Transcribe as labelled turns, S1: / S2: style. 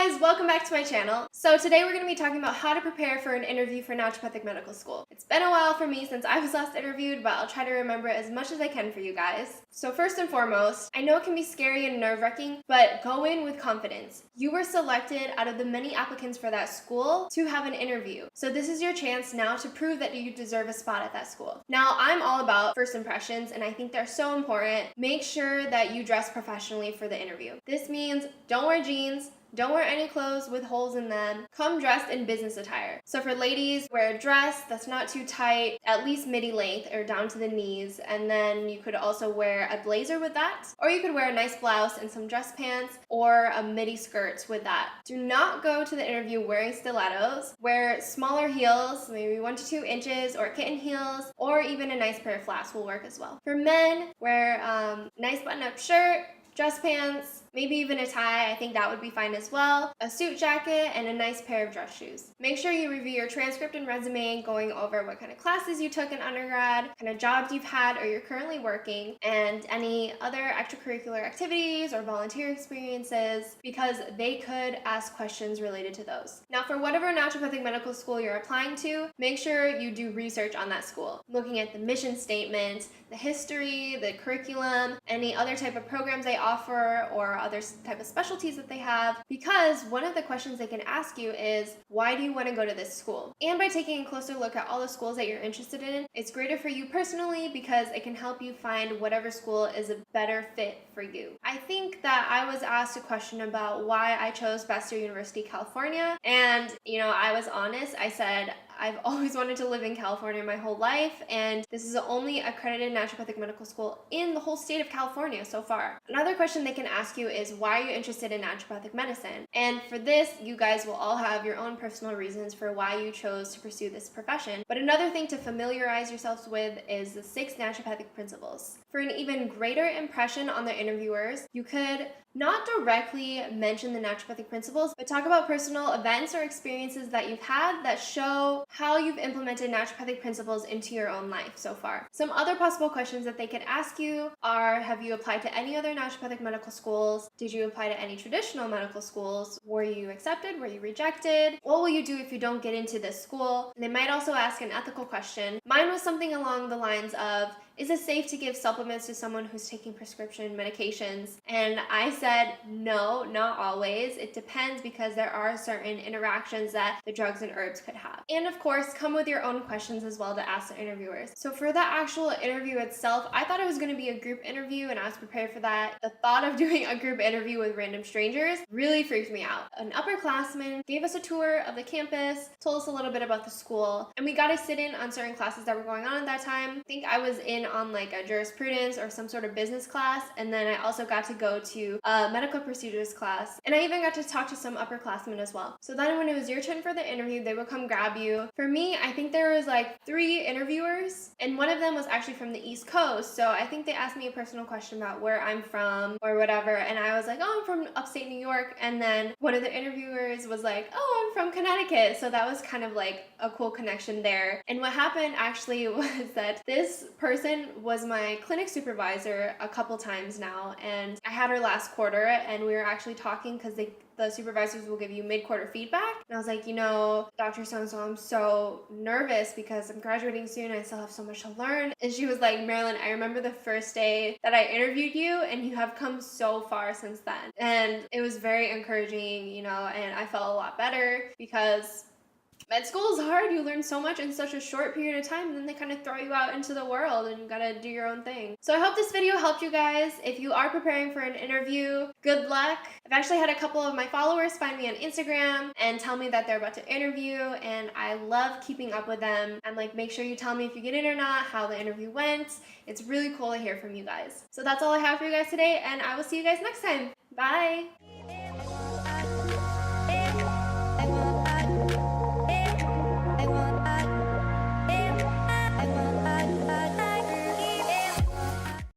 S1: guys, welcome back to my channel. So today we're going to be talking about how to prepare for an interview for naturopathic medical school. It's been a while for me since I was last interviewed, but I'll try to remember as much as I can for you guys. So first and foremost, I know it can be scary and nerve-wracking, but go in with confidence. You were selected out of the many applicants for that school to have an interview. So this is your chance now to prove that you deserve a spot at that school. Now, I'm all about first impressions, and I think they're so important. Make sure that you dress professionally for the interview. This means don't wear jeans, don't wear any clothes with holes in them. Come dressed in business attire. So for ladies, wear a dress that's not too tight, at least midi length or down to the knees, and then you could also wear a blazer with that, or you could wear a nice blouse and some dress pants or a midi skirt with that. Do not go to the interview wearing stilettos. Wear smaller heels, maybe 1 to 2 inches, or kitten heels, or even a nice pair of flats will work as well. For men, wear nice button-up shirt, dress pants, maybe even a tie. I think that would be fine as well. A suit jacket and a nice pair of dress shoes. Make sure you review your transcript and resume, going over what kind of classes you took in undergrad, kind of jobs you've had or you're currently working, and any other extracurricular activities or volunteer experiences, because they could ask questions related to those. Now, for whatever naturopathic medical school you're applying to, make sure you do research on that school, looking at the mission statement, the history, the curriculum, any other type of programs they offer, or other type of specialties that they have, because one of the questions they can ask you is, why do you want to go to this school? And by taking a closer look at all the schools that you're interested in, it's greater for you personally because it can help you find whatever school is a better fit for you. I think that I was asked a question about why I chose Bastyr University, California, and I was honest. I said, I've always wanted to live in California my whole life, and this is the only accredited naturopathic medical school in the whole state of California so far. Another question they can ask you is, why are you interested in naturopathic medicine? And for this, you guys will all have your own personal reasons for why you chose to pursue this profession. But another thing to familiarize yourselves with is the 6 naturopathic principles. For an even greater impression on the interviewers, you could not directly mention the naturopathic principles, but talk about personal events or experiences that you've had that show how you've implemented naturopathic principles into your own life so far. Some other possible questions that they could ask you are, have you applied to any other naturopathic medical schools? Did you apply to any traditional medical schools? Were you accepted? Were you rejected? What will you do if you don't get into this school? And they might also ask an ethical question. Mine was something along the lines of, is it safe to give supplements to someone who's taking prescription medications? And I said, no, not always. It depends, because there are certain interactions that the drugs and herbs could have. And of course, come with your own questions as well to ask the interviewers. So for the actual interview itself, I thought it was going to be a group interview, and I was prepared for that. The thought of doing a group interview with random strangers really freaked me out. An upperclassman gave us a tour of the campus, told us a little bit about the school, and we got to sit in on certain classes that were going on at that time. I think I was in on like a jurisprudence or some sort of business class, and then I also got to go to a medical procedures class, and I even got to talk to some upperclassmen as well. So then when it was your turn for the interview, they would come grab you. For me, I think there was like 3 interviewers, and one of them was actually from the East Coast, so I think they asked me a personal question about where I'm from or whatever, and I was like, oh, I'm from upstate New York, and then one of the interviewers was like, oh, I'm from Connecticut, so that was kind of like a cool connection there. And what happened actually was that this person was my clinic supervisor a couple times now, and I had her last quarter, and we were actually talking because the supervisors will give you mid-quarter feedback. And I was like, Dr. So-and-so, I'm so nervous because I'm graduating soon. I still have so much to learn. And she was like, Marilyn, I remember the first day that I interviewed you, and you have come so far since then. And it was very encouraging, and I felt a lot better because med school is hard. You learn so much in such a short period of time, and then they kind of throw you out into the world and you gotta do your own thing. So I hope this video helped you guys. If you are preparing for an interview, good luck. I've actually had a couple of my followers find me on Instagram and tell me that they're about to interview, and I love keeping up with them. I'm like, make sure you tell me if you get in or not, how the interview went. It's really cool to hear from you guys. So that's all I have for you guys today, and I will see you guys next time. Bye!